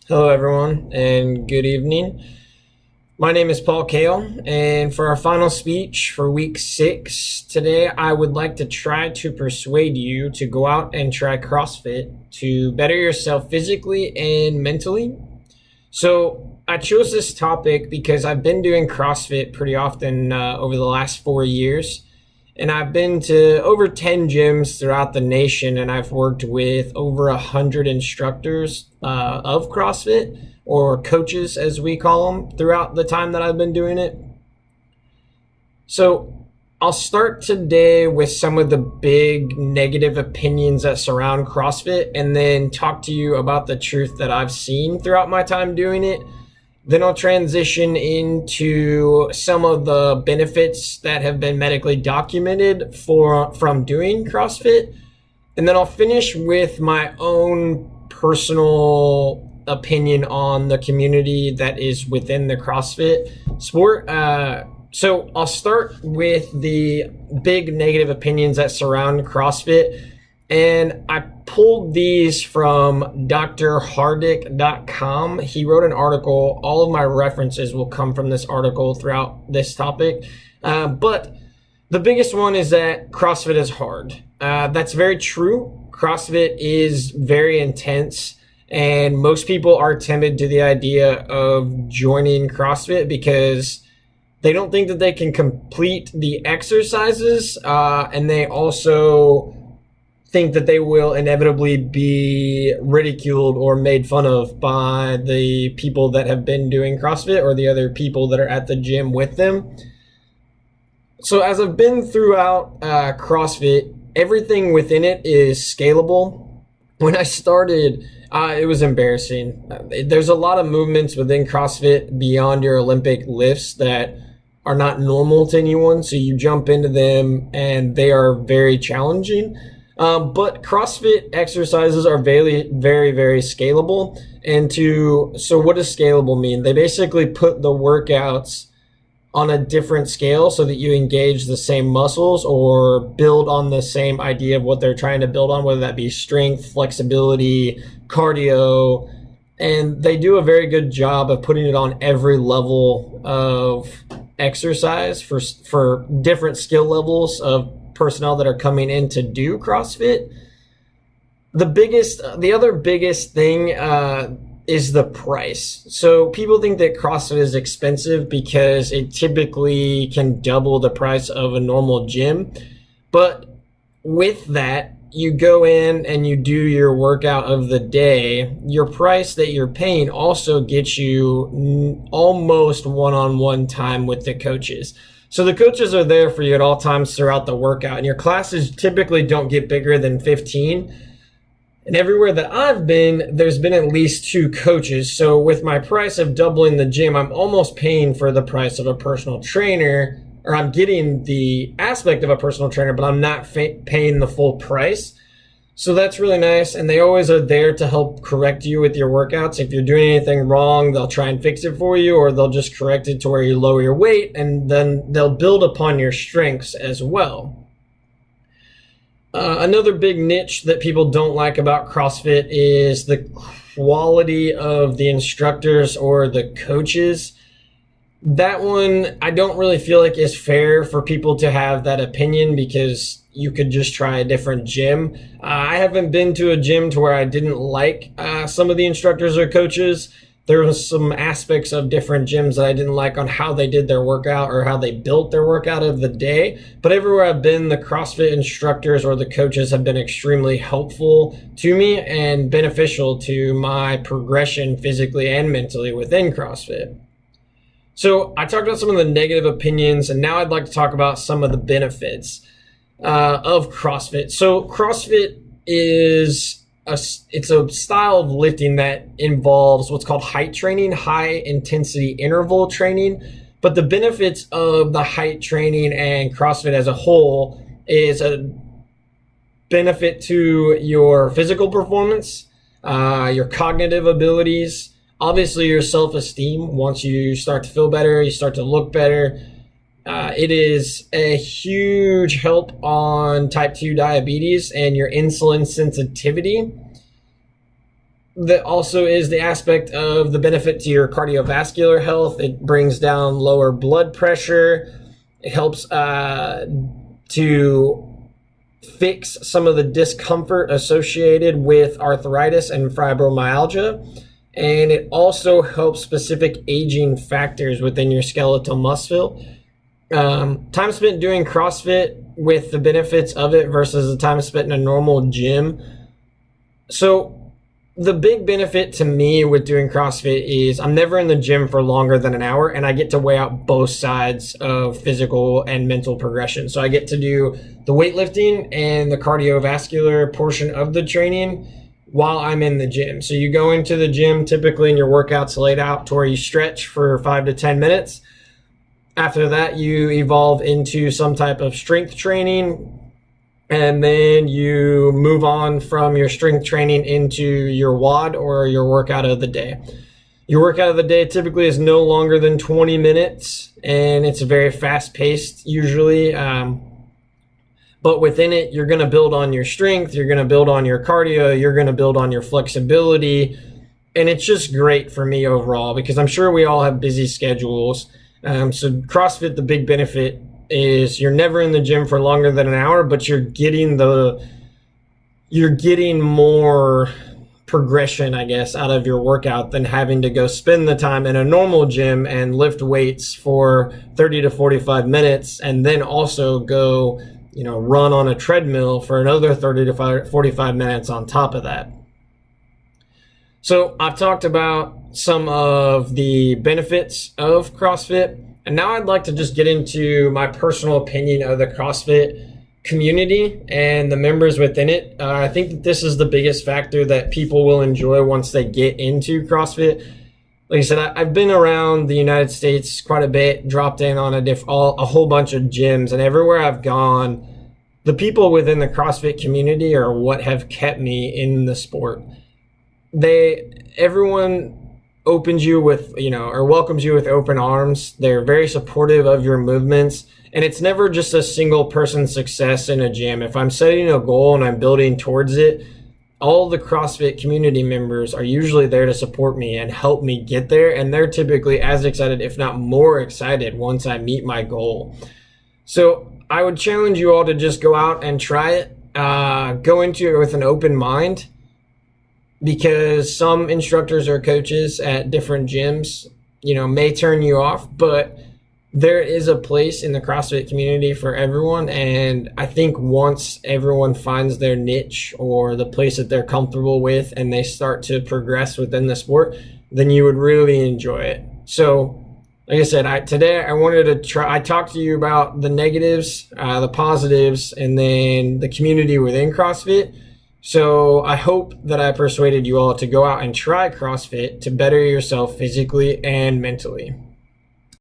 Hello, everyone, and good evening. My name is Paul Kale, and for our final speech for week 6 today, I would like to try to persuade you to go out and try CrossFit to better yourself physically and mentally. So, I chose this topic because I've been doing CrossFit pretty often over the last 4 years. And I've been to over 10 gyms throughout the nation, and I've worked with over 100 instructors of CrossFit, or coaches as we call them, throughout the time that I've been doing it. So I'll start today with some of the big negative opinions that surround CrossFit, and then talk to you about the truth that I've seen throughout my time doing it. Then I'll transition into some of the benefits that have been medically documented from doing CrossFit. And then I'll finish with my own personal opinion on the community that is within the CrossFit sport. So I'll start with the big negative opinions that surround CrossFit. And I pulled these from drhardick.com. He wrote an article. All of my references will come from this article throughout this topic. But the biggest one is that CrossFit is hard. That's very true. CrossFit is very intense, and most people are timid to the idea of joining CrossFit because they don't think that they can complete the exercises, and they also think that they will inevitably be ridiculed or made fun of by the people that have been doing CrossFit or the other people that are at the gym with them. So as I've been throughout CrossFit, everything within it is scalable. When I started, it was embarrassing. There's a lot of movements within CrossFit beyond your Olympic lifts that are not normal to anyone. So you jump into them and they are very challenging. But CrossFit exercises are very, very, very scalable. So what does scalable mean? They basically put the workouts on a different scale so that you engage the same muscles or build on the same idea of what they're trying to build on, whether that be strength, flexibility, cardio. And they do a very good job of putting it on every level of exercise for different skill levels of personnel that are coming in to do CrossFit. The other biggest thing is the price. So people think that CrossFit is expensive because it typically can double the price of a normal gym. But with that, you go in and you do your workout of the day. Your price that you're paying also gets you almost one-on-one time with the coaches. So the coaches are there for you at all times throughout the workout, and your classes typically don't get bigger than 15. And everywhere that I've been, there's been at least 2 coaches. So with my price of doubling the gym, I'm almost paying for the price of a personal trainer, or I'm getting the aspect of a personal trainer, but I'm not paying the full price. So that's really nice, and they always are there to help correct you with your workouts. If you're doing anything wrong, they'll try and fix it for you, or they'll just correct it to where you lower your weight, and then they'll build upon your strengths as well. Another big niche that people don't like about CrossFit is the quality of the instructors or the coaches. That one, I don't really feel like is fair for people to have that opinion because you could just try a different gym. I haven't been to a gym to where I didn't like some of the instructors or coaches. There was some aspects of different gyms that I didn't like on how they did their workout or how they built their workout of the day. But everywhere I've been, the CrossFit instructors or the coaches have been extremely helpful to me and beneficial to my progression physically and mentally within CrossFit. So I talked about some of the negative opinions, and now I'd like to talk about some of the benefits of CrossFit. So CrossFit it's a style of lifting that involves what's called height training, high intensity interval training. But the benefits of the height training and CrossFit as a whole is a benefit to your physical performance, your cognitive abilities, obviously your self-esteem. Once you start to feel better, you start to look better. It is a huge help on type 2 diabetes and your insulin sensitivity. that also is the aspect of the benefit to your cardiovascular health. It brings down lower blood pressure. It helps to fix some of the discomfort associated with arthritis and fibromyalgia. And it also helps specific aging factors within your skeletal muscle. Time spent doing CrossFit with the benefits of it versus the time spent in a normal gym. So the big benefit to me with doing CrossFit is I'm never in the gym for longer than an hour, and I get to weigh out both sides of physical and mental progression. So I get to do the weightlifting and the cardiovascular portion of the training while I'm in the gym. So you go into the gym typically and your workout's laid out to where you stretch for 5 to 10 minutes. After that, you evolve into some type of strength training, and then you move on from your strength training into your WOD or your workout of the day. Your workout of the day typically is no longer than 20 minutes, and it's very fast-paced usually. But within it, you're going to build on your strength, you're going to build on your cardio, you're going to build on your flexibility, and it's just great for me overall because I'm sure we all have busy schedules. So CrossFit, the big benefit is you're never in the gym for longer than an hour, but you're getting more progression, I guess, out of your workout than having to go spend the time in a normal gym and lift weights for 30 to 45 minutes and then also go, run on a treadmill for another 30 to 45 minutes on top of that. So I've talked about some of the benefits of CrossFit, and now I'd like to just get into my personal opinion of the CrossFit community and the members within it. I think that this is the biggest factor that people will enjoy once they get into CrossFit. Like I said, I've been around the United States quite a bit, dropped in on a whole bunch of gyms, and everywhere I've gone, the people within the CrossFit community are what have kept me in the sport. Everyone opens you with, or welcomes you with open arms. They're very supportive of your movements, and it's never just a single person success in a gym. If I'm setting a goal and I'm building towards it, all the CrossFit community members are usually there to support me and help me get there, and they're typically as excited, if not more excited, once I meet my goal. So I would challenge you all to just go out and try it. Go into it with an open mind, because some instructors or coaches at different gyms, may turn you off, but there is a place in the CrossFit community for everyone. And I think once everyone finds their niche or the place that they're comfortable with and they start to progress within the sport, then you would really enjoy it. So like I said, today I wanted to try, I talked to you about the negatives, the positives, and then the community within CrossFit. So I hope that I persuaded you all to go out and try CrossFit to better yourself physically and mentally.